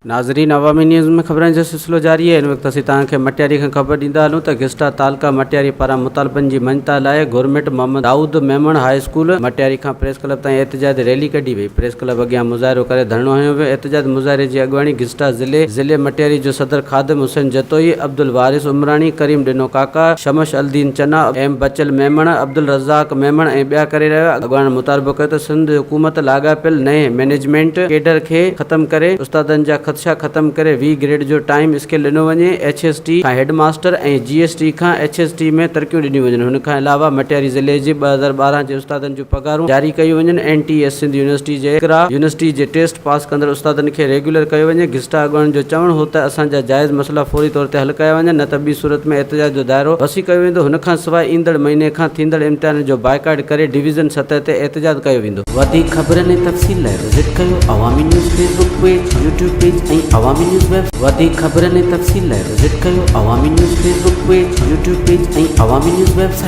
नाज़रीन, अवामी न्यूज़ में ख़बरनि जो सिलसिलो जारी है। इन वक़्तु असीं तव्हांखे मटियारी खां ख़बर ॾींदा हलूं त गिस्टा तालका मटियारी पारां मुतालबनि जी मञता लाइ government Mohammad Daud Memon high school Matiari खां प्रेस क्लब ताईं एहतजाज रैली कढी वई। प्रेस क्लब अॻियां मुज़ाहिरो करे धरणो हंयो वियो। एहतजाज मुज़ाहिरे जी अॻुवाणी गिस्टा ज़िले मटियारी जो सदर ख़ादिम हुसैन जतोई, अब्दुल वारिस उमरानी, करीम डिनो काका, शमश अलदीन चना, एम बचल मेमण, अब्दुल रज़ाक मेमण ऐं ॿिया करे रहिया। अॻुवाणी मुतालबो कयो त सिंध हुकूमत लाॻापियल नए मैनेजमेंट केडर खे ख़तम करे उस्तादनि जा ख़दशा ख़तम करे वी ग्रेड जो टाइम स्केल ॾिनो वञे। HST खां हेडमास्टर ऐं GST खां HST में तरक़ियूं ॾिनियूं वञनि। हुन खां अलावा मटियारी ज़िले जी 2012 जे उस्तादनि जूं पघारूं जारी कयूं वञनि। NTS सिंध यूनिवर्सिटी जे टेस्ट पास कंदड़ उस्तादनि खे रेगुलर कयो वञे। गिस्टा अॻुवाणनि जो चवणु हो त असांजा जाइज़ मसइला फौरी तौर ते हल कया वञनि, न त ॿी सूरत में एहतजाज जो दाइरो वसी कयो वेंदो। हुन खां सवाइ ईंदड़ महीने खां थींदड़ इम्तिहान जो बाइकाट करे डिवीज़न सतह ते एहतजाज कयो वेंदो। वधीक ख़बरनि ऐं तफ़सील लाइ विज़िट कयो अवामी news Facebook page, YouTube page ऐं अवामी न्यूज़ वेब। वधीक ख़बरनि ऐं तफ़सील लाइ विज़िट कयो अवामी news Facebook page, YouTube page ऐं अवामी न्यूज़ वेबसाइट।